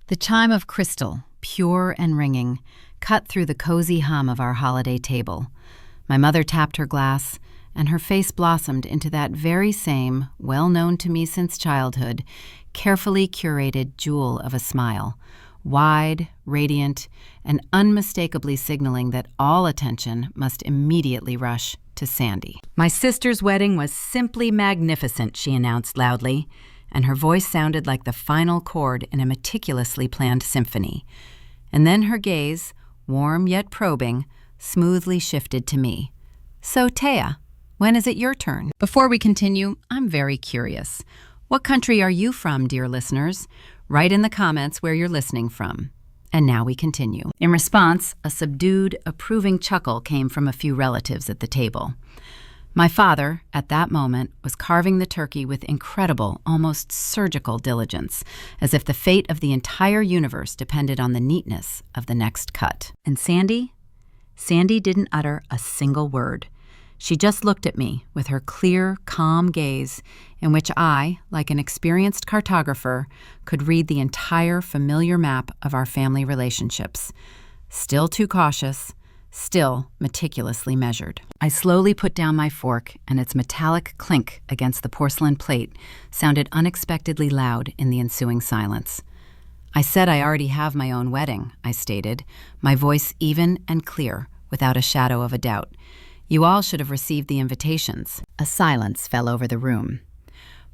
The chime of crystal, pure and ringing, cut through the cozy hum of our holiday table. My mother tapped her glass, and her face blossomed into that very same, well-known to me since childhood, carefully curated jewel of a smile, wide, radiant, and unmistakably signaling that all attention must immediately rush to Sandy. "My sister's wedding was simply magnificent," she announced loudly, and her voice sounded like the final chord in a meticulously planned symphony. And then her gaze, warm yet probing, smoothly shifted to me. "So, Taya, when is it your turn?" Before we continue, I'm very curious. What country are you from, dear listeners? Write in the comments where you're listening from. And now we continue. In response, a subdued, approving chuckle came from a few relatives at the table. My father, at that moment, was carving the turkey with incredible, almost surgical diligence, as if the fate of the entire universe depended on the neatness of the next cut. And Sandy? Sandy didn't utter a single word. She just looked at me with her clear, calm gaze in which I, like an experienced cartographer, could read the entire familiar map of our family relationships. Still too cautious, still meticulously measured. I slowly put down my fork, and its metallic clink against the porcelain plate sounded unexpectedly loud in the ensuing silence. "I said I already have my own wedding," I stated, my voice even and clear, without a shadow of a doubt. "You all should have received the invitations." A silence fell over the room.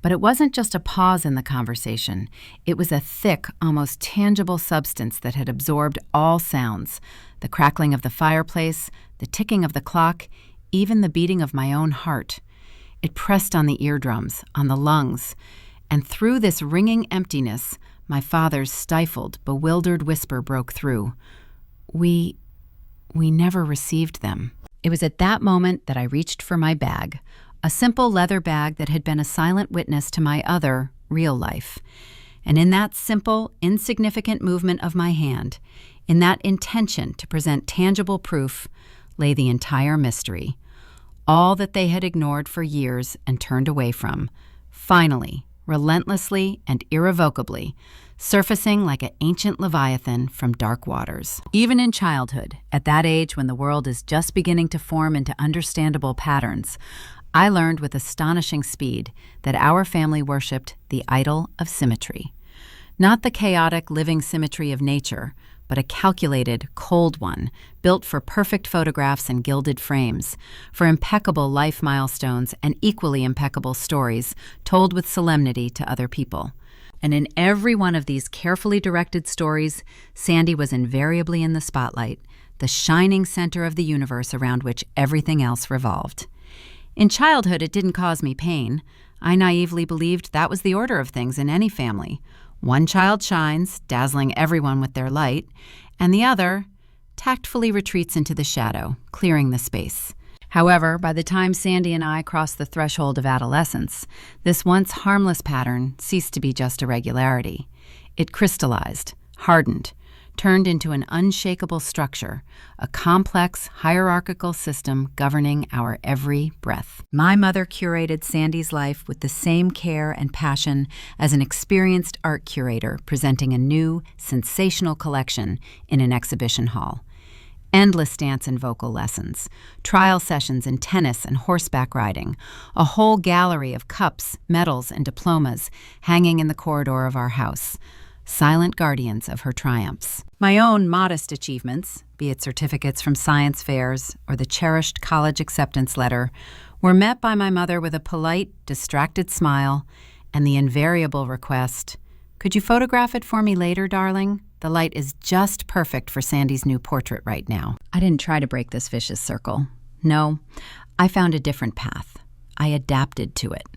But it wasn't just a pause in the conversation. It was a thick, almost tangible substance that had absorbed all sounds, the crackling of the fireplace, the ticking of the clock, even the beating of my own heart. It pressed on the eardrums, on the lungs, and through this ringing emptiness, my father's stifled, bewildered whisper broke through. We never received them." It was at that moment that I reached for my bag, a simple leather bag that had been a silent witness to my other, real life. And in that simple, insignificant movement of my hand, in that intention to present tangible proof, lay the entire mystery. All that they had ignored for years and turned away from, finally, relentlessly and irrevocably, surfacing like an ancient leviathan from dark waters. Even in childhood, at that age when the world is just beginning to form into understandable patterns, I learned with astonishing speed that our family worshipped the idol of symmetry. Not the chaotic living symmetry of nature, but a calculated, cold one, built for perfect photographs and gilded frames, for impeccable life milestones and equally impeccable stories told with solemnity to other people. And in every one of these carefully directed stories, Sandy was invariably in the spotlight, the shining center of the universe around which everything else revolved. In childhood, it didn't cause me pain. I naively believed that was the order of things in any family. One child shines, dazzling everyone with their light, and the other tactfully retreats into the shadow, clearing the space. However, by the time Sandy and I crossed the threshold of adolescence, this once harmless pattern ceased to be just a regularity. It crystallized, hardened, turned into an unshakable structure, a complex, hierarchical system governing our every breath. My mother curated Sandy's life with the same care and passion as an experienced art curator presenting a new, sensational collection in an exhibition hall. Endless dance and vocal lessons, trial sessions in tennis and horseback riding, a whole gallery of cups, medals, and diplomas hanging in the corridor of our house, silent guardians of her triumphs. My own modest achievements, be it certificates from science fairs or the cherished college acceptance letter, were met by my mother with a polite, distracted smile and the invariable request, "Could you photograph it for me later, darling? The light is just perfect for Sandy's new portrait right now." I didn't try to break this vicious circle. No, I found a different path. I adapted to it.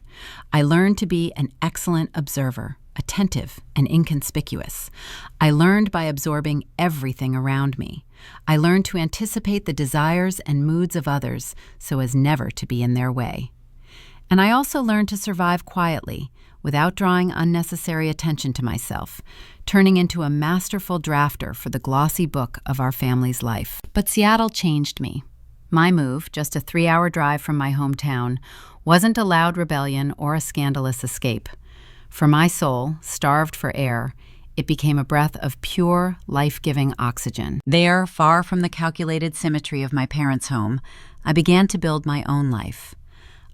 I learned to be an excellent observer, attentive and inconspicuous. I learned by absorbing everything around me. I learned to anticipate the desires and moods of others so as never to be in their way. And I also learned to survive quietly, without drawing unnecessary attention to myself, turning into a masterful drafter for the glossy book of our family's life. But Seattle changed me. My move, just a 3-hour drive from my hometown, wasn't a loud rebellion or a scandalous escape. For my soul, starved for air, It became a breath of pure, life-giving oxygen. There, far from the calculated symmetry of my parents' home, I began to build my own life.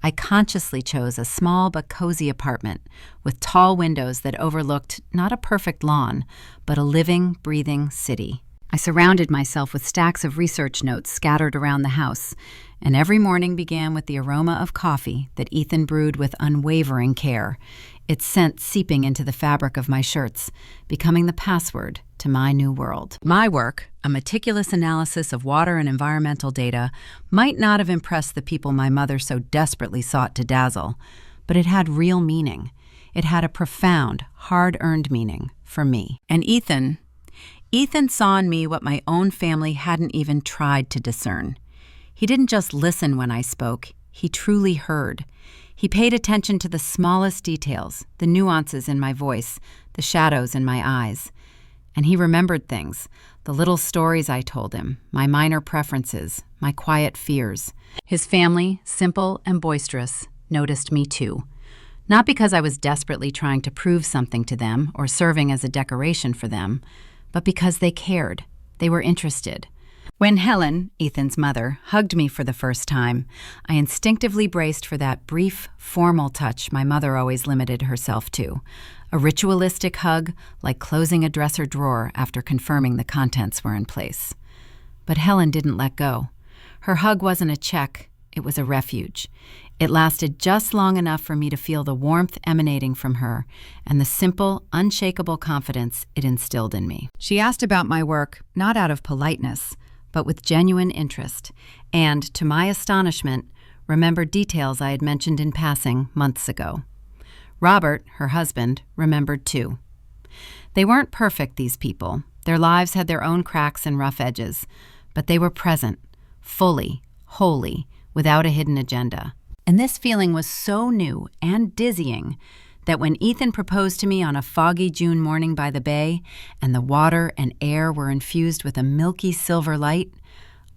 I consciously chose a small but cozy apartment with tall windows that overlooked not a perfect lawn, but a living, breathing city. I surrounded myself with stacks of research notes scattered around the house, and every morning began with the aroma of coffee that Ethan brewed with unwavering care, its scent seeping into the fabric of my shirts, becoming the password to my new world. My work, a meticulous analysis of water and environmental data, might not have impressed the people my mother so desperately sought to dazzle, but it had real meaning. It had a profound, hard-earned meaning for me. And Ethan saw in me what my own family hadn't even tried to discern. He didn't just listen when I spoke, he truly heard. He paid attention to the smallest details, the nuances in my voice, the shadows in my eyes. And he remembered things, the little stories I told him, my minor preferences, my quiet fears. His family, simple and boisterous, noticed me too. Not because I was desperately trying to prove something to them or serving as a decoration for them, but because they cared. They were interested. When Helen, Ethan's mother, hugged me for the first time, I instinctively braced for that brief, formal touch my mother always limited herself to, a ritualistic hug like closing a dresser drawer after confirming the contents were in place. But Helen didn't let go. Her hug wasn't a check, it was a refuge. It lasted just long enough for me to feel the warmth emanating from her and the simple, unshakable confidence it instilled in me. She asked about my work, not out of politeness, but with genuine interest, and, to my astonishment, remembered details I had mentioned in passing months ago. Robert, her husband, remembered too. They weren't perfect, these people. Their lives had their own cracks and rough edges, but they were present, fully, wholly, without a hidden agenda. And this feeling was so new and dizzying that when Ethan proposed to me on a foggy June morning by the bay, and the water and air were infused with a milky silver light,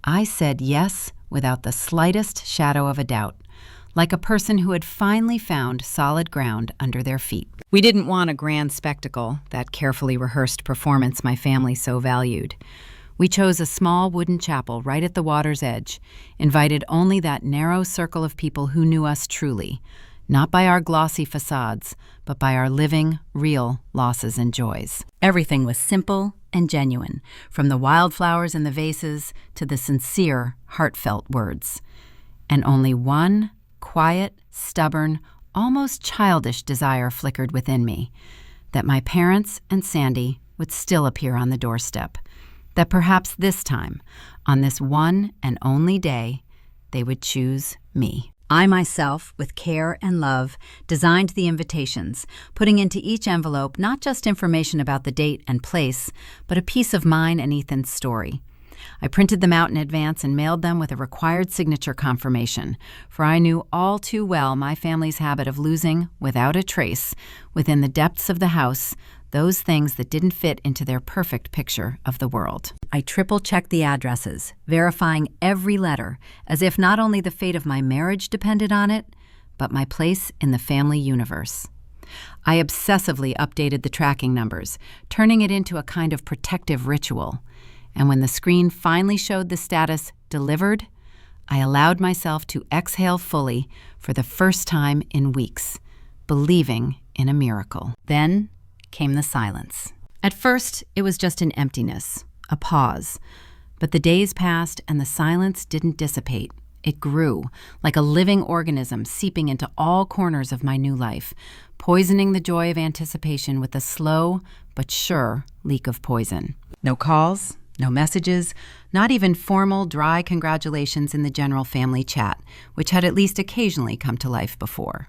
I said yes without the slightest shadow of a doubt, like a person who had finally found solid ground under their feet. We didn't want a grand spectacle, that carefully rehearsed performance my family so valued. We chose a small wooden chapel right at the water's edge, invited only that narrow circle of people who knew us truly, not by our glossy facades, but by our living, real losses and joys. Everything was simple and genuine, from the wildflowers in the vases to the sincere, heartfelt words. And only one quiet, stubborn, almost childish desire flickered within me, that my parents and Sandy would still appear on the doorstep, that perhaps this time, on this one and only day, they would choose me. I myself, with care and love, designed the invitations, putting into each envelope not just information about the date and place, but a piece of mine and Ethan's story. I printed them out in advance and mailed them with a required signature confirmation, for I knew all too well my family's habit of losing, without a trace, within the depths of the house, those things that didn't fit into their perfect picture of the world. I triple-checked the addresses, verifying every letter, as if not only the fate of my marriage depended on it, but my place in the family universe. I obsessively updated the tracking numbers, turning it into a kind of protective ritual. And when the screen finally showed the status delivered, I allowed myself to exhale fully for the first time in weeks, believing in a miracle. Then came the silence. At first, it was just an emptiness, a pause. But the days passed and the silence didn't dissipate. It grew, like a living organism seeping into all corners of my new life, poisoning the joy of anticipation with a slow but sure leak of poison. No calls, no messages, not even formal, dry congratulations in the general family chat, which had at least occasionally come to life before.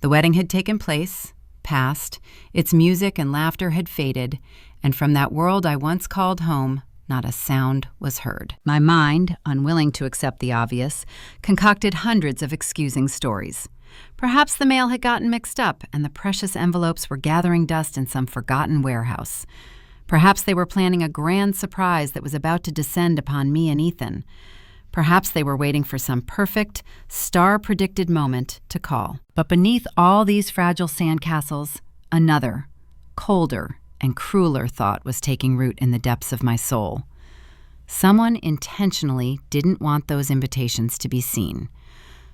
The wedding had taken place, passed, its music and laughter had faded, and from that world I once called home, not a sound was heard. My mind, unwilling to accept the obvious, concocted hundreds of excusing stories. Perhaps the mail had gotten mixed up and the precious envelopes were gathering dust in some forgotten warehouse. Perhaps they were planning a grand surprise that was about to descend upon me and Ethan. Perhaps they were waiting for some perfect, star-predicted moment to call. But beneath all these fragile sandcastles, another, colder, and crueler thought was taking root in the depths of my soul. Someone intentionally didn't want those invitations to be seen.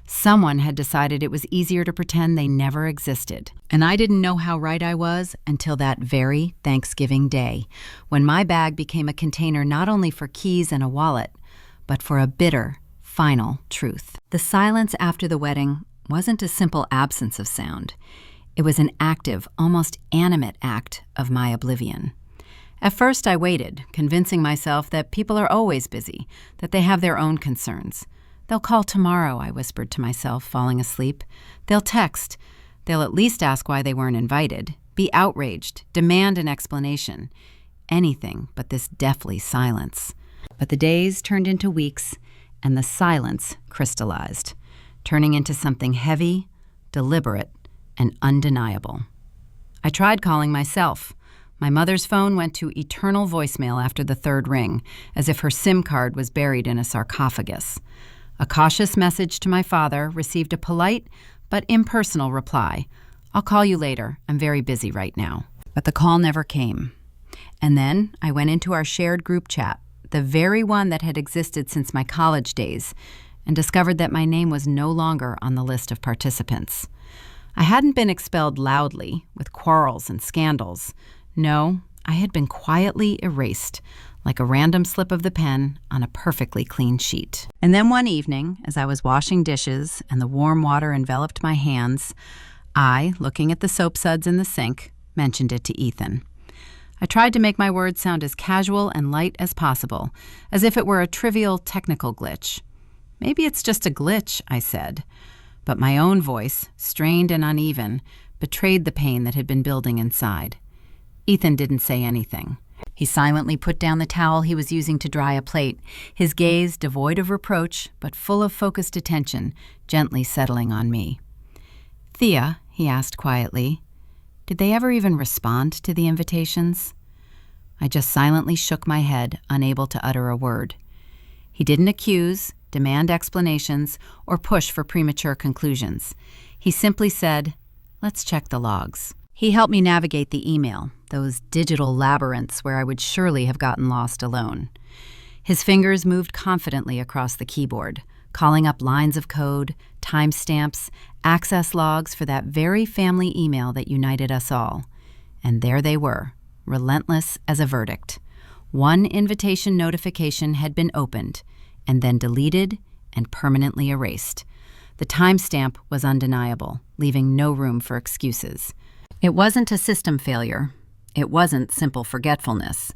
Someone had decided it was easier to pretend they never existed. And I didn't know how right I was until that very Thanksgiving day, when my bag became a container not only for keys and a wallet, but for a bitter, final truth. The silence after the wedding wasn't a simple absence of sound. It was an active, almost animate act of my oblivion. At first I waited, convincing myself that people are always busy, that they have their own concerns. They'll call tomorrow, I whispered to myself, falling asleep. They'll text. They'll at least ask why they weren't invited, be outraged, demand an explanation. Anything but this deathly silence. But the days turned into weeks, and the silence crystallized, turning into something heavy, deliberate, and undeniable. I tried calling myself. My mother's phone went to eternal voicemail after the third ring, as if her SIM card was buried in a sarcophagus. A cautious message to my father received a polite but impersonal reply. "I'll call you later. I'm very busy right now." But the call never came. And then I went into our shared group chat, the very one that had existed since my college days, and discovered that my name was no longer on the list of participants. I hadn't been expelled loudly, with quarrels and scandals. No, I had been quietly erased, like a random slip of the pen on a perfectly clean sheet. And then one evening, as I was washing dishes and the warm water enveloped my hands, I, looking at the soap suds in the sink, mentioned it to Ethan. I tried to make my words sound as casual and light as possible, as if it were a trivial technical glitch. "Maybe it's just a glitch," I said. But my own voice, strained and uneven, betrayed the pain that had been building inside. Ethan didn't say anything. He silently put down the towel he was using to dry a plate, his gaze devoid of reproach but full of focused attention, gently settling on me. "Thea," he asked quietly, "did they ever even respond to the invitations?" I just silently shook my head, unable to utter a word. He didn't accuse, demand explanations, or push for premature conclusions. He simply said, "Let's check the logs." He helped me navigate the email, those digital labyrinths where I would surely have gotten lost alone. His fingers moved confidently across the keyboard, calling up lines of code, timestamps, access logs for that very family email that united us all. And there they were, relentless as a verdict. One invitation notification had been opened, and then deleted and permanently erased. The timestamp was undeniable, leaving no room for excuses. It wasn't a system failure. It wasn't simple forgetfulness.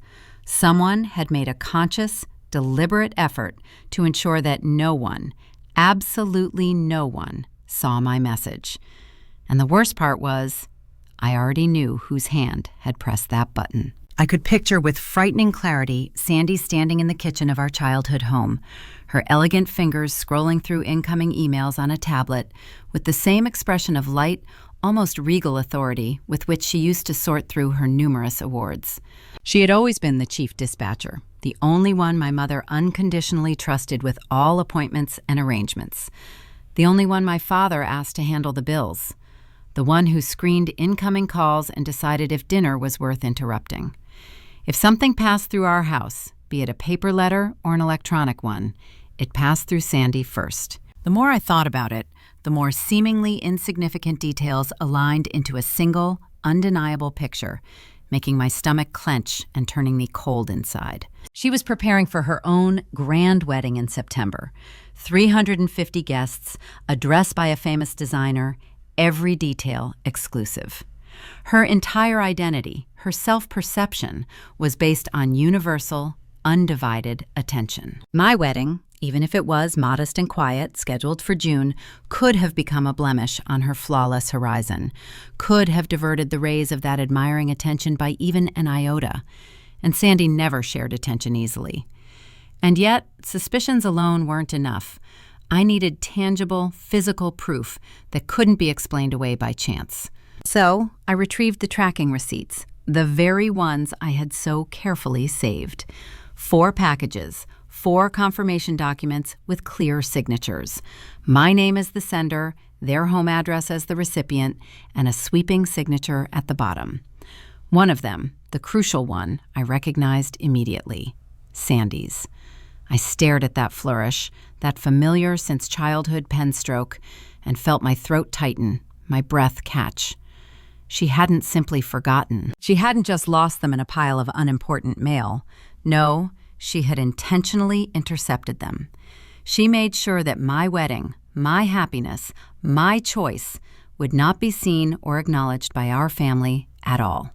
Someone had made a conscious, deliberate effort to ensure that no one, absolutely no one, saw my message. And the worst part was, I already knew whose hand had pressed that button. I could picture with frightening clarity Sandy standing in the kitchen of our childhood home, her elegant fingers scrolling through incoming emails on a tablet with the same expression of light, almost regal authority with which she used to sort through her numerous awards. She had always been the chief dispatcher, the only one my mother unconditionally trusted with all appointments and arrangements, the only one my father asked to handle the bills, the one who screened incoming calls and decided if dinner was worth interrupting. If something passed through our house, be it a paper letter or an electronic one, it passed through Sandy first. The more I thought about it, the more seemingly insignificant details aligned into a single, undeniable picture, making my stomach clench and turning me cold inside. She was preparing for her own grand wedding in September. 350 guests, a dress by a famous designer, every detail exclusive. Her entire identity, her self-perception, was based on universal, undivided attention. My wedding, even if it was modest and quiet, scheduled for June, could have become a blemish on her flawless horizon, could have diverted the rays of that admiring attention by even an iota. And Sandy never shared attention easily. And yet, suspicions alone weren't enough. I needed tangible, physical proof that couldn't be explained away by chance. So I retrieved the tracking receipts, the very ones I had so carefully saved. 4 packages, 4 confirmation documents with clear signatures. My name as the sender, their home address as the recipient, and a sweeping signature at the bottom. One of them, the crucial one I recognized immediately: Sandy's. I stared at that flourish, that familiar since childhood pen stroke, and felt my throat tighten, my breath catch. She hadn't simply forgotten. She hadn't just lost them in a pile of unimportant mail. No, she had intentionally intercepted them. She made sure that my wedding, my happiness, my choice would not be seen or acknowledged by our family at all.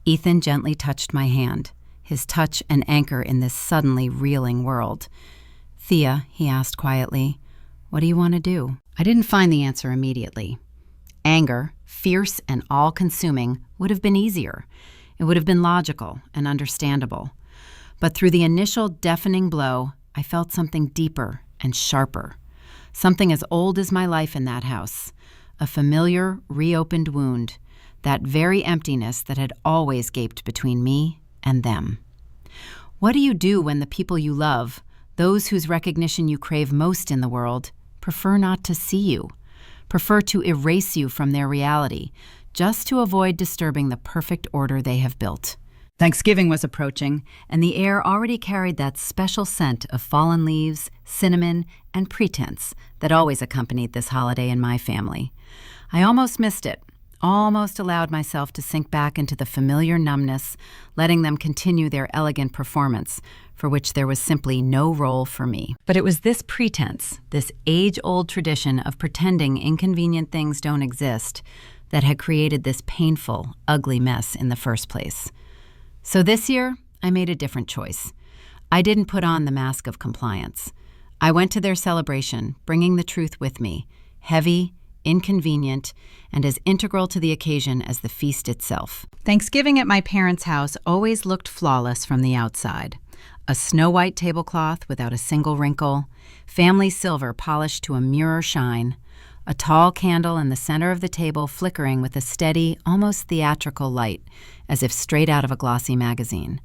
Ethan gently touched my hand, his touch an anchor in this suddenly reeling world. "Thea," he asked quietly, "what do you want to do?" I didn't find the answer immediately. Anger, fierce and all-consuming, would have been easier. It would have been logical and understandable. But through the initial deafening blow, I felt something deeper and sharper. Something as old as my life in that house. A familiar, reopened wound. That very emptiness that had always gaped between me and them. What do you do when the people you love, those whose recognition you crave most in the world, prefer not to see you? Prefer to erase you from their reality, just to avoid disturbing the perfect order they have built? Thanksgiving was approaching, and the air already carried that special scent of fallen leaves, cinnamon, and pretense that always accompanied this holiday in my family. I almost missed it, almost allowed myself to sink back into the familiar numbness, letting them continue their elegant performance, for which there was simply no role for me. But it was this pretense, this age-old tradition of pretending inconvenient things don't exist, that had created this painful, ugly mess in the first place. So this year, I made a different choice. I didn't put on the mask of compliance. I went to their celebration, bringing the truth with me, heavy, inconvenient, and as integral to the occasion as the feast itself. Thanksgiving at my parents' house always looked flawless from the outside. A snow-white tablecloth without a single wrinkle, family silver polished to a mirror shine, a tall candle in the center of the table flickering with a steady, almost theatrical light, as if straight out of a glossy magazine.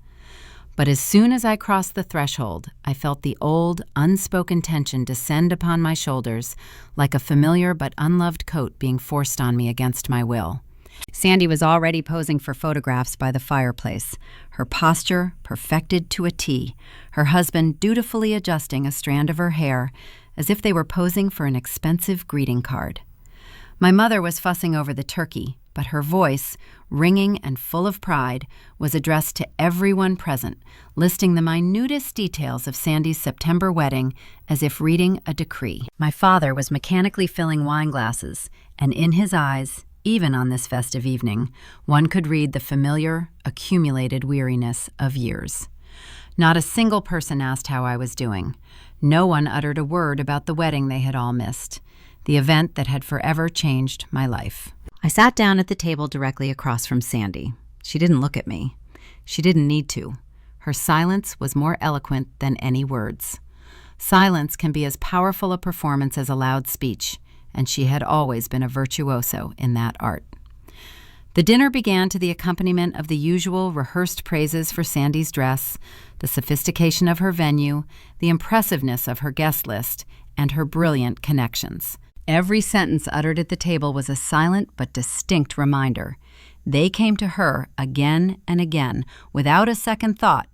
But as soon as I crossed the threshold, I felt the old, unspoken tension descend upon my shoulders like a familiar but unloved coat being forced on me against my will. Sandy was already posing for photographs by the fireplace, her posture perfected to a T, her husband dutifully adjusting a strand of her hair as if they were posing for an expensive greeting card. My mother was fussing over the turkey, but her voice, ringing and full of pride, was addressed to everyone present, listing the minutest details of Sandy's September wedding as if reading a decree. My father was mechanically filling wine glasses, and in his eyes, even on this festive evening, one could read the familiar, accumulated weariness of years. Not a single person asked how I was doing. No one uttered a word about the wedding they had all missed, the event that had forever changed my life. I sat down at the table directly across from Sandy. She didn't look at me. She didn't need to. Her silence was more eloquent than any words. Silence can be as powerful a performance as a loud speech, and she had always been a virtuoso in that art. The dinner began to the accompaniment of the usual rehearsed praises for Sandy's dress, the sophistication of her venue, the impressiveness of her guest list, and her brilliant connections. Every sentence uttered at the table was a silent but distinct reminder. They came to her again and again, without a second thought,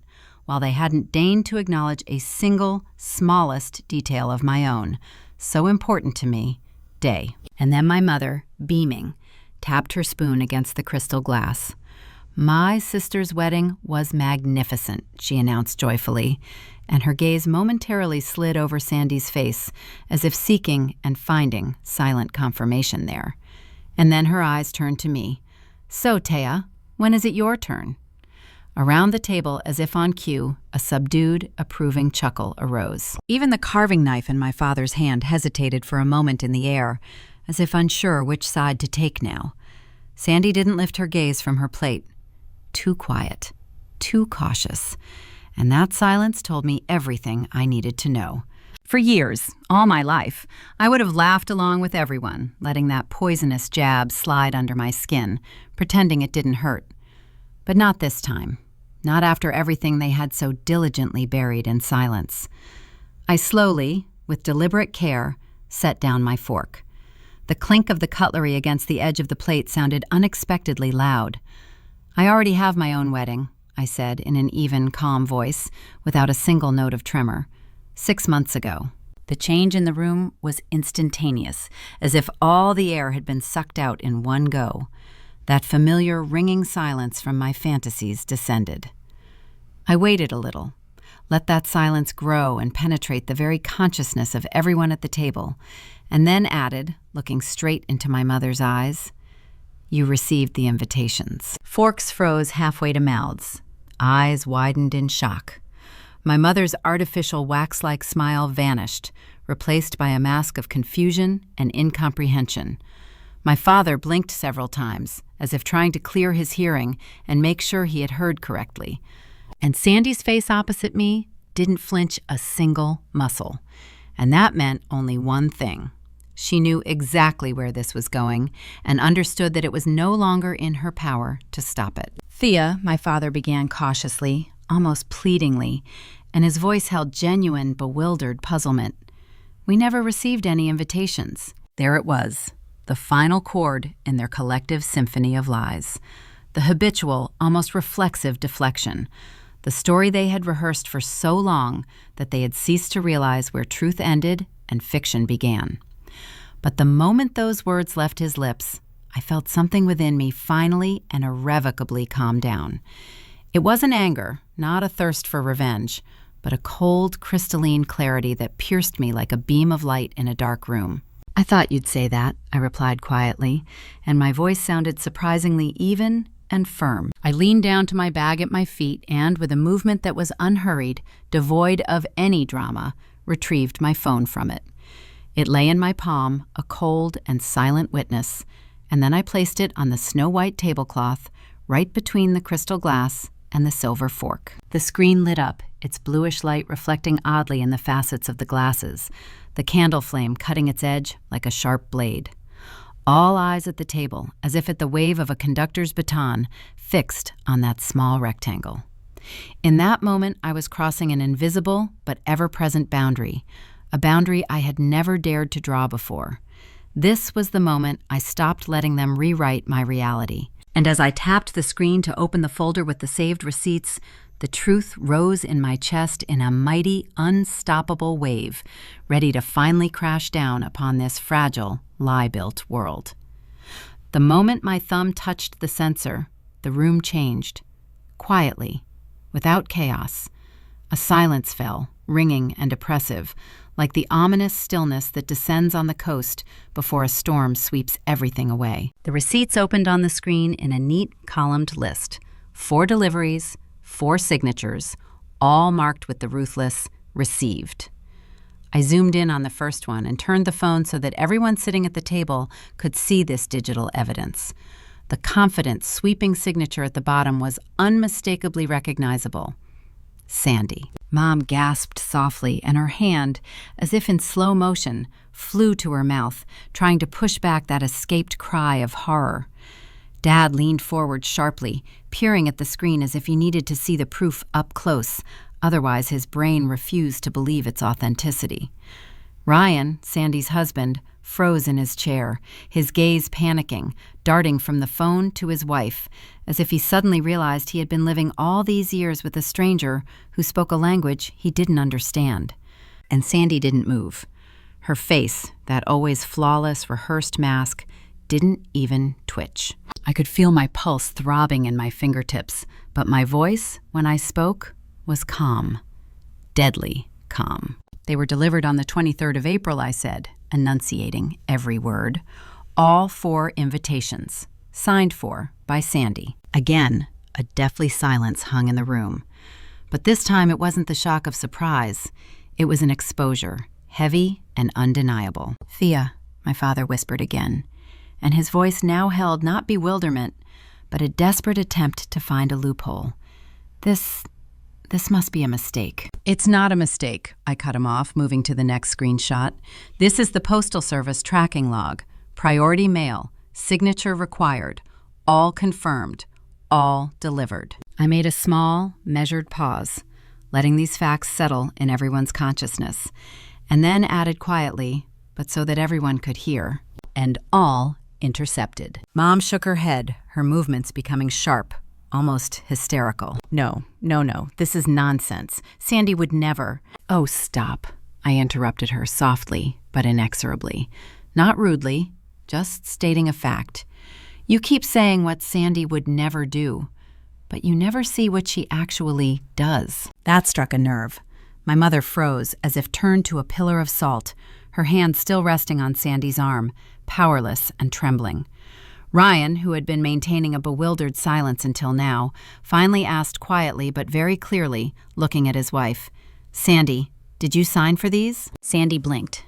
while they hadn't deigned to acknowledge a single, smallest detail of my own, so important to me, day. And then my mother, beaming, tapped her spoon against the crystal glass. "My sister's wedding was magnificent," she announced joyfully, and her gaze momentarily slid over Sandy's face, as if seeking and finding silent confirmation there. And then her eyes turned to me. "So, Taya, when is it your turn?" Around the table, as if on cue, a subdued, approving chuckle arose. Even the carving knife in my father's hand hesitated for a moment in the air, as if unsure which side to take now. Sandy didn't lift her gaze from her plate. Too quiet, too cautious. And that silence told me everything I needed to know. For years, all my life, I would have laughed along with everyone, letting that poisonous jab slide under my skin, pretending it didn't hurt. But not this time. Not after everything they had so diligently buried in silence. I slowly, with deliberate care, set down my fork. The clink of the cutlery against the edge of the plate sounded unexpectedly loud. "I already have my own wedding," I said in an even, calm voice, without a single note of tremor. 6 months ago. The change in the room was instantaneous, as if all the air had been sucked out in one go. That familiar ringing silence from my fantasies descended. I waited a little, let that silence grow and penetrate the very consciousness of everyone at the table, and then added, looking straight into my mother's eyes, "You received the invitations." Forks froze halfway to mouths. Eyes widened in shock. My mother's artificial wax-like smile vanished, replaced by a mask of confusion and incomprehension. My father blinked several times, as if trying to clear his hearing and make sure he had heard correctly. And Sandy's face opposite me didn't flinch a single muscle. And that meant only one thing. She knew exactly where this was going and understood that it was no longer in her power to stop it. "Thea," my father began cautiously, almost pleadingly, and his voice held genuine, bewildered puzzlement. "We never received any invitations." There it was, the final chord in their collective symphony of lies. The habitual, almost reflexive deflection. The story they had rehearsed for so long that they had ceased to realize where truth ended and fiction began. But the moment those words left his lips, I felt something within me finally and irrevocably calm down. It wasn't anger, not a thirst for revenge, but a cold, crystalline clarity that pierced me like a beam of light in a dark room. "I thought you'd say that," I replied quietly, and my voice sounded surprisingly even and firm. I leaned down to my bag at my feet and, with a movement that was unhurried, devoid of any drama, retrieved my phone from it. It lay in my palm, a cold and silent witness, and then I placed it on the snow-white tablecloth, right between the crystal glass and the silver fork. The screen lit up, its bluish light reflecting oddly in the facets of the glasses, the candle flame cutting its edge like a sharp blade. All eyes at the table, as if at the wave of a conductor's baton, fixed on that small rectangle. In that moment, I was crossing an invisible but ever-present boundary, a boundary I had never dared to draw before. This was the moment I stopped letting them rewrite my reality. And as I tapped the screen to open the folder with the saved receipts, the truth rose in my chest in a mighty, unstoppable wave, ready to finally crash down upon this fragile, lie-built world. The moment my thumb touched the sensor, the room changed. Quietly, without chaos. A silence fell, ringing and oppressive, like the ominous stillness that descends on the coast before a storm sweeps everything away. The receipts opened on the screen in a neat, columned list. 4 deliveries, 4 signatures, all marked with the ruthless "received." I zoomed in on the first one and turned the phone so that everyone sitting at the table could see this digital evidence. The confident, sweeping signature at the bottom was unmistakably recognizable. Sandy. Mom gasped softly, and her hand, as if in slow motion, flew to her mouth, trying to push back that escaped cry of horror. Dad leaned forward sharply, peering at the screen as if he needed to see the proof up close, otherwise his brain refused to believe its authenticity. Ryan, Sandy's husband, froze in his chair, his gaze panicking, darting from the phone to his wife, as if he suddenly realized he had been living all these years with a stranger who spoke a language he didn't understand. And Sandy didn't move. Her face, that always flawless, rehearsed mask, didn't even twitch. I could feel my pulse throbbing in my fingertips, but my voice, when I spoke, was calm. Deadly calm. "They were delivered on the 23rd of April, I said, enunciating every word. All 4 invitations, signed for by Sandy. Again, a deathly silence hung in the room. But this time it wasn't the shock of surprise. It was an exposure, heavy and undeniable. "Thea," my father whispered again, and his voice now held not bewilderment, but a desperate attempt to find a loophole. This must be a mistake." "It's not a mistake," I cut him off, moving to the next screenshot. "This is the Postal Service tracking log. Priority mail. Signature required. All confirmed. All delivered." I made a small, measured pause, letting these facts settle in everyone's consciousness, and then added quietly, but so that everyone could hear, "and all intercepted." Mom shook her head, her movements becoming sharp, almost hysterical. No, this is nonsense. Sandy would never. Oh, stop, I interrupted her softly but inexorably. Not rudely, just stating a fact. You keep saying what Sandy would never do, but you never see what she actually does. That struck a nerve. My mother froze as if turned to a pillar of salt, her hand still resting on Sandy's arm, powerless and trembling. Ryan, who had been maintaining a bewildered silence until now, finally asked quietly but very clearly, looking at his wife, "Sandy, did you sign for these?" Sandy blinked.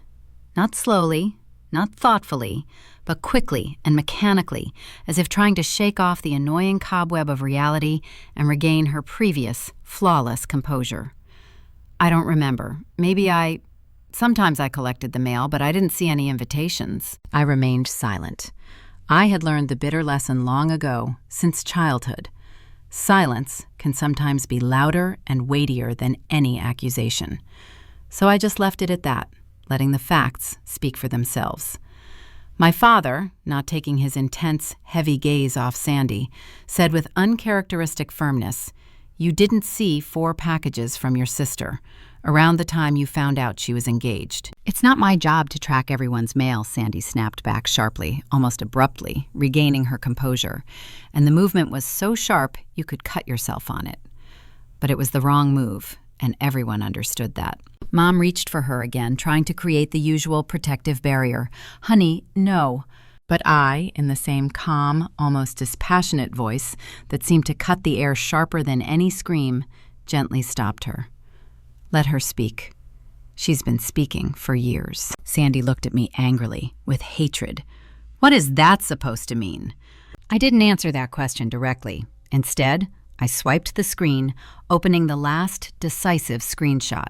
Not slowly, not thoughtfully, but quickly and mechanically, as if trying to shake off the annoying cobweb of reality and regain her previous, flawless composure. "I don't remember. Sometimes I collected the mail, but I didn't see any invitations." I remained silent. I had learned the bitter lesson long ago, since childhood. Silence can sometimes be louder and weightier than any accusation. So I just left it at that, letting the facts speak for themselves. My father, not taking his intense, heavy gaze off Sandy, said with uncharacteristic firmness, "You didn't see 4 packages from your sister, around the time you found out she was engaged." "It's not my job to track everyone's mail," Sandy snapped back sharply, almost abruptly, regaining her composure, and the movement was so sharp you could cut yourself on it. But it was the wrong move, and everyone understood that. Mom reached for her again, trying to create the usual protective barrier. "Honey, no." But I, in the same calm, almost dispassionate voice that seemed to cut the air sharper than any scream, gently stopped her. "Let her speak. She's been speaking for years." Sandy looked at me angrily, with hatred. "What is that supposed to mean?" I didn't answer that question directly. Instead, I swiped the screen, opening the last decisive screenshot,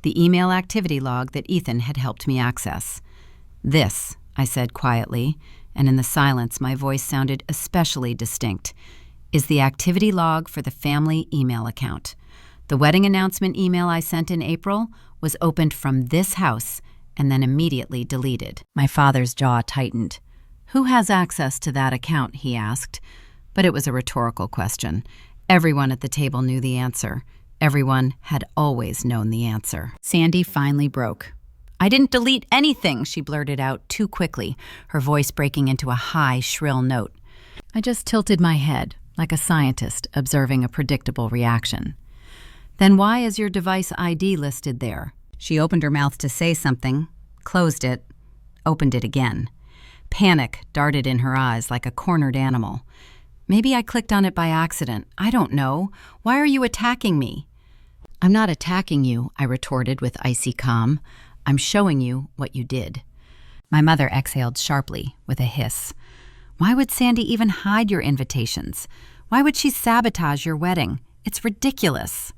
the email activity log that Ethan had helped me access. "This," I said quietly, and in the silence my voice sounded especially distinct, "is the activity log for the family email account. The wedding announcement email I sent in April was opened from this house and then immediately deleted." My father's jaw tightened. "Who has access to that account?" he asked. But it was a rhetorical question. Everyone at the table knew the answer. Everyone had always known the answer. Sandy finally broke. "I didn't delete anything," she blurted out too quickly, her voice breaking into a high, shrill note. I just tilted my head, like a scientist observing a predictable reaction. "Then why is your device ID listed there?" She opened her mouth to say something, closed it, opened it again. Panic darted in her eyes like a cornered animal. "Maybe I clicked on it by accident. I don't know. Why are you attacking me?" "I'm not attacking you," I retorted with icy calm. "I'm showing you what you did." My mother exhaled sharply, with a hiss. "Why would Sandy even hide your invitations? Why would she sabotage your wedding? It's ridiculous."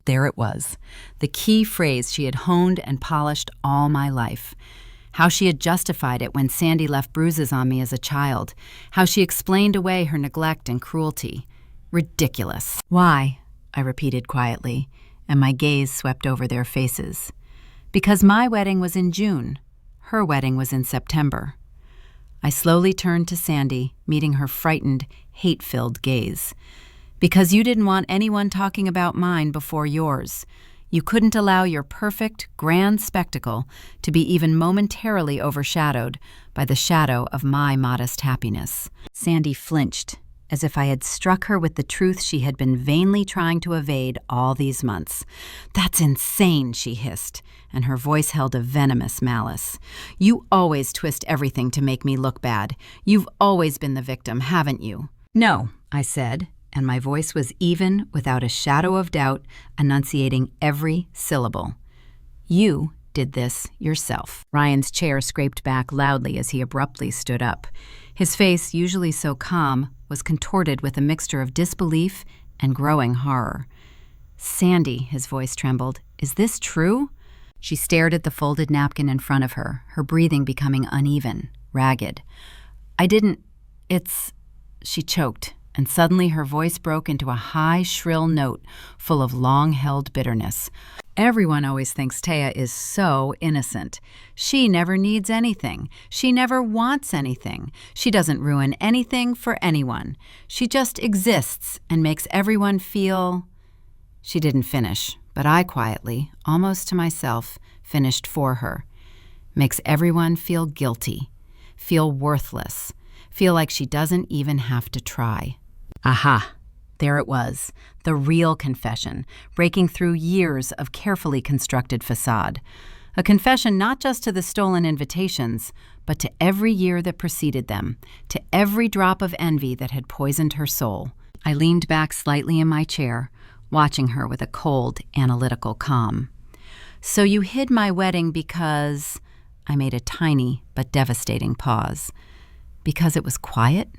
There it was, the key phrase she had honed and polished all my life. How she had justified it when Sandy left bruises on me as a child. How she explained away her neglect and cruelty. Ridiculous. "Why?" I repeated quietly, and my gaze swept over their faces. "Because my wedding was in June. Her wedding was in September." I slowly turned to Sandy, meeting her frightened, hate-filled gaze. "Because you didn't want anyone talking about mine before yours. You couldn't allow your perfect, grand spectacle to be even momentarily overshadowed by the shadow of my modest happiness." Sandy flinched, as if I had struck her with the truth she had been vainly trying to evade all these months. "That's insane," she hissed, and her voice held a venomous malice. "You always twist everything to make me look bad. You've always been the victim, haven't you?" "No," I said, and my voice was even, without a shadow of doubt, enunciating every syllable. "You did this yourself." Ryan's chair scraped back loudly as he abruptly stood up. His face, usually so calm, was contorted with a mixture of disbelief and growing horror. "Sandy," his voice trembled, "is this true?" She stared at the folded napkin in front of her, her breathing becoming uneven, ragged. She choked, and suddenly her voice broke into a high, shrill note full of long-held bitterness. Everyone always thinks Taya is so innocent. She never needs anything. She never wants anything. She doesn't ruin anything for anyone. She just exists and makes everyone feel... She didn't finish, but I quietly, almost to myself, finished for her. Makes everyone feel guilty, feel worthless, feel like she doesn't even have to try. Aha! There it was, the real confession, breaking through years of carefully constructed facade. A confession not just to the stolen invitations, but to every year that preceded them, to every drop of envy that had poisoned her soul. I leaned back slightly in my chair, watching her with a cold, analytical calm. So you hid my wedding because... I made a tiny but devastating pause. Because it was quiet?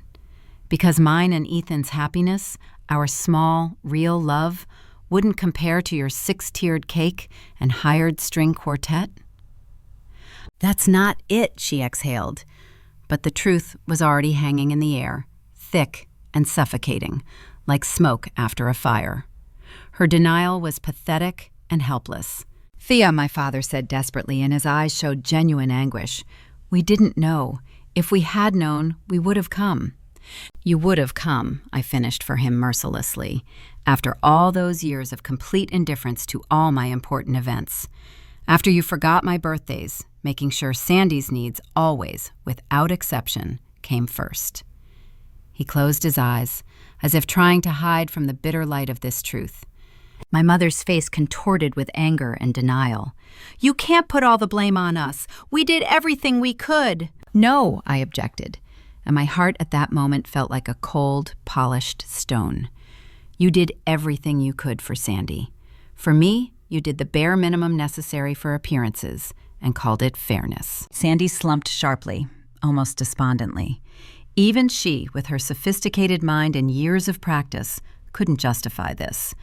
Because mine and Ethan's happiness, our small, real love, wouldn't compare to your 6-tiered cake and hired string quartet? That's not it, she exhaled. But the truth was already hanging in the air, thick and suffocating, like smoke after a fire. Her denial was pathetic and helpless. Thea, my father said desperately, and his eyes showed genuine anguish. We didn't know. If we had known, we would have come. You would have come, I finished for him mercilessly, after all those years of complete indifference to all my important events. After you forgot my birthdays, making sure Sandy's needs always, without exception, came first. He closed his eyes, as if trying to hide from the bitter light of this truth. My mother's face contorted with anger and denial. You can't put all the blame on us. We did everything we could. No, I objected, and my heart at that moment felt like a cold, polished stone. You did everything you could for Sandy. For me, you did the bare minimum necessary for appearances and called it fairness. Sandy slumped sharply, almost despondently. Even she, with her sophisticated mind and years of practice, couldn't justify this.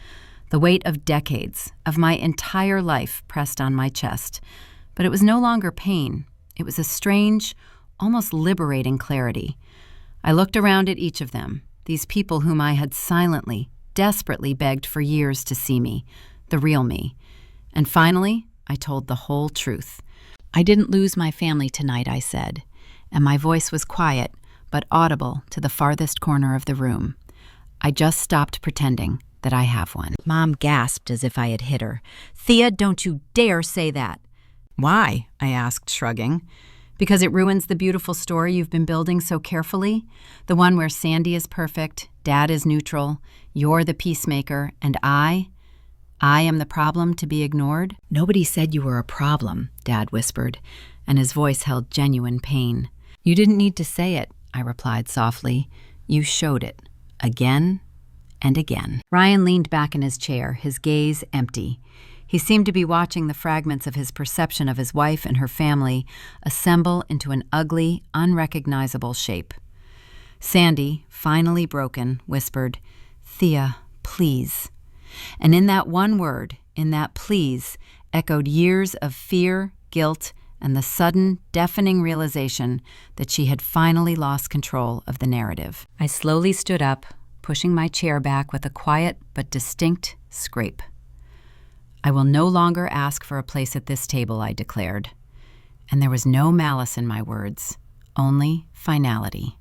The weight of decades, of my entire life pressed on my chest. But it was no longer pain. It was a strange, almost liberating clarity. I looked around at each of them, these people whom I had silently, desperately begged for years to see me, the real me. And finally, I told the whole truth. I didn't lose my family tonight, I said, and my voice was quiet, but audible to the farthest corner of the room. I just stopped pretending that I have one. Mom gasped as if I had hit her. Thea, don't you dare say that. Why? I asked, shrugging. Because it ruins the beautiful story you've been building so carefully? The one where Sandy is perfect, Dad is neutral, you're the peacemaker, and I am the problem to be ignored? Nobody said you were a problem, Dad whispered, and his voice held genuine pain. You didn't need to say it, I replied softly. You showed it. Again and again. Ryan leaned back in his chair, his gaze empty. He seemed to be watching the fragments of his perception of his wife and her family assemble into an ugly, unrecognizable shape. Sandy, finally broken, whispered, Thea, please. And in that one word, in that please, echoed years of fear, guilt, and the sudden, deafening realization that she had finally lost control of the narrative. I slowly stood up, pushing my chair back with a quiet but distinct scrape. I will no longer ask for a place at this table, I declared. And there was no malice in my words, only finality.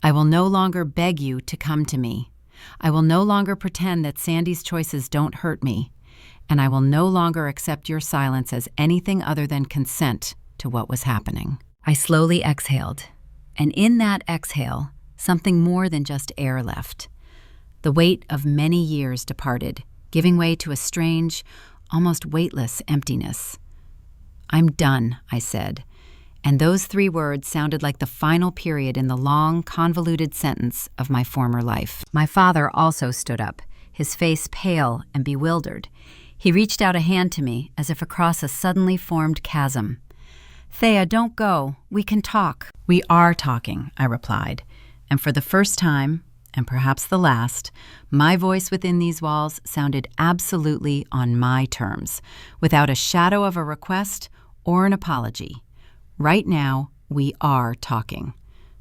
I will no longer beg you to come to me. I will no longer pretend that Sandy's choices don't hurt me. And I will no longer accept your silence as anything other than consent to what was happening. I slowly exhaled, and in that exhale, something more than just air left. The weight of many years departed, giving way to a strange, almost weightless emptiness. I'm done, I said, and those 3 words sounded like the final period in the long, convoluted sentence of my former life. My father also stood up, his face pale and bewildered. He reached out a hand to me as if across a suddenly formed chasm. Thea, don't go. We can talk. We are talking, I replied. And for the first time, and perhaps the last, my voice within these walls sounded absolutely on my terms, without a shadow of a request or an apology. Right now, we are talking,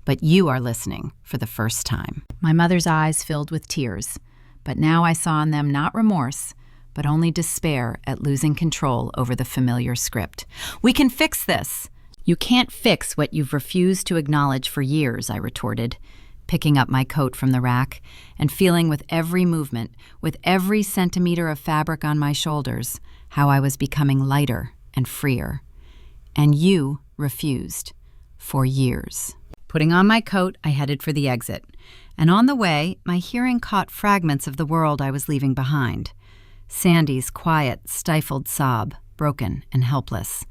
but you are listening for the first time. My mother's eyes filled with tears, but now I saw in them not remorse, but only despair at losing control over the familiar script. "We can fix this." "You can't fix what you've refused to acknowledge for years," I retorted, picking up my coat from the rack and feeling with every movement, with every centimeter of fabric on my shoulders, how I was becoming lighter and freer. "And you refused. For years." Putting on my coat, I headed for the exit, and on the way, my hearing caught fragments of the world I was leaving behind. Sandy's quiet, stifled sob, broken and helpless.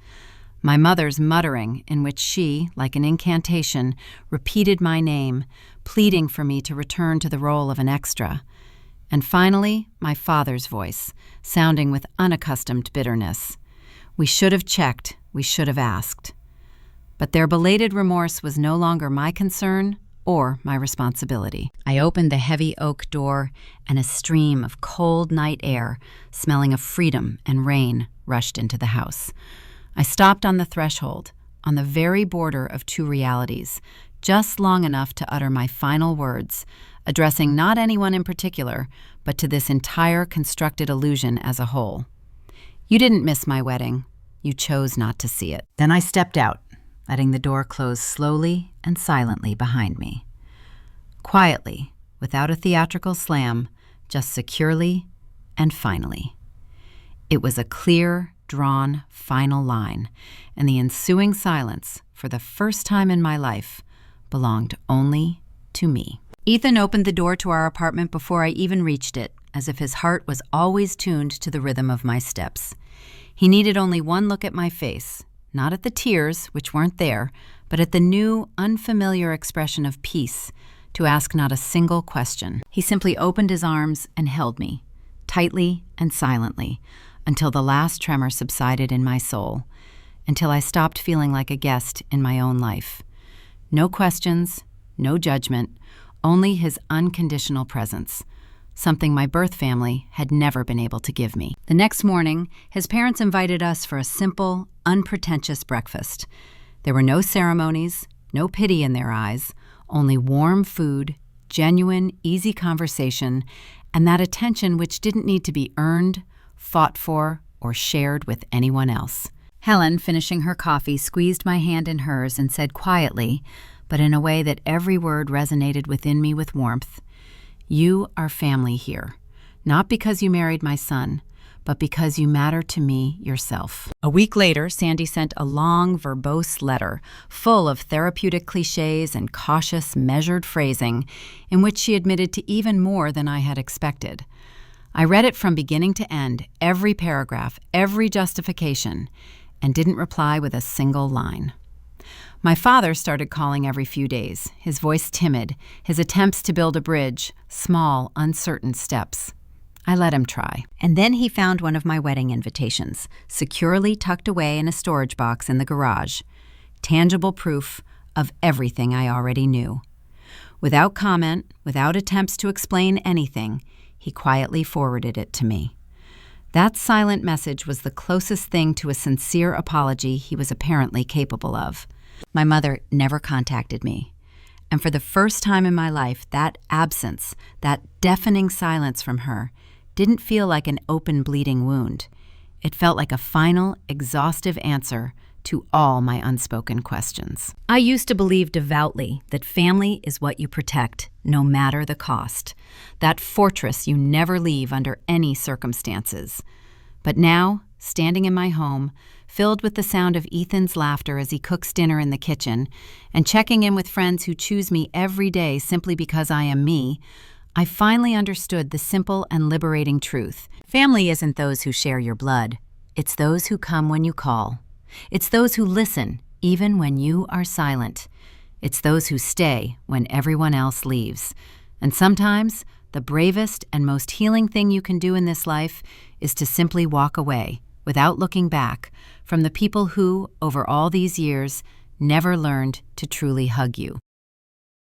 My mother's muttering, in which she, like an incantation, repeated my name, pleading for me to return to the role of an extra. And finally, my father's voice, sounding with unaccustomed bitterness. "We should have checked, we should have asked." But their belated remorse was no longer my concern or my responsibility. I opened the heavy oak door, and a stream of cold night air, smelling of freedom and rain, rushed into the house. I stopped on the threshold, on the very border of two realities, just long enough to utter my final words, addressing not anyone in particular, but to this entire constructed illusion as a whole. "You didn't miss my wedding. You chose not to see it." Then I stepped out, letting the door close slowly and silently behind me. Quietly, without a theatrical slam, just securely and finally. It was a clear, drawn, final line, and the ensuing silence, for the first time in my life, belonged only to me. Ethan opened the door to our apartment before I even reached it, as if his heart was always tuned to the rhythm of my steps. He needed only one look at my face, not at the tears, which weren't there, but at the new, unfamiliar expression of peace, to ask not a single question. He simply opened his arms and held me, tightly and silently, until the last tremor subsided in my soul, until I stopped feeling like a guest in my own life. No questions, no judgment, only his unconditional presence, something my birth family had never been able to give me. The next morning, his parents invited us for a simple, unpretentious breakfast. There were no ceremonies, no pity in their eyes, only warm food, genuine, easy conversation, and that attention which didn't need to be earned, fought for, or shared with anyone else. Helen, finishing her coffee, squeezed my hand in hers and said quietly, but in a way that every word resonated within me with warmth, "You are family here, not because you married my son, but because you matter to me yourself." A week later, Sandy sent a long, verbose letter full of therapeutic cliches and cautious, measured phrasing in which she admitted to even more than I had expected. I read it from beginning to end, every paragraph, every justification, and didn't reply with a single line. My father started calling every few days, his voice timid, his attempts to build a bridge, small, uncertain steps. I let him try. And then he found one of my wedding invitations, securely tucked away in a storage box in the garage. Tangible proof of everything I already knew. Without comment, without attempts to explain anything, he quietly forwarded it to me. That silent message was the closest thing to a sincere apology he was apparently capable of. My mother never contacted me. And for the first time in my life, that absence, that deafening silence from her, didn't feel like an open bleeding wound. It felt like a final, exhaustive answer to all my unspoken questions. I used to believe devoutly that family is what you protect, no matter the cost. That fortress you never leave under any circumstances. But now, standing in my home, filled with the sound of Ethan's laughter as he cooks dinner in the kitchen, and checking in with friends who choose me every day simply because I am me, I finally understood the simple and liberating truth. Family isn't those who share your blood. It's those who come when you call. It's those who listen, even when you are silent. It's those who stay when everyone else leaves. And sometimes, the bravest and most healing thing you can do in this life is to simply walk away, without looking back, from the people who, over all these years, never learned to truly hug you.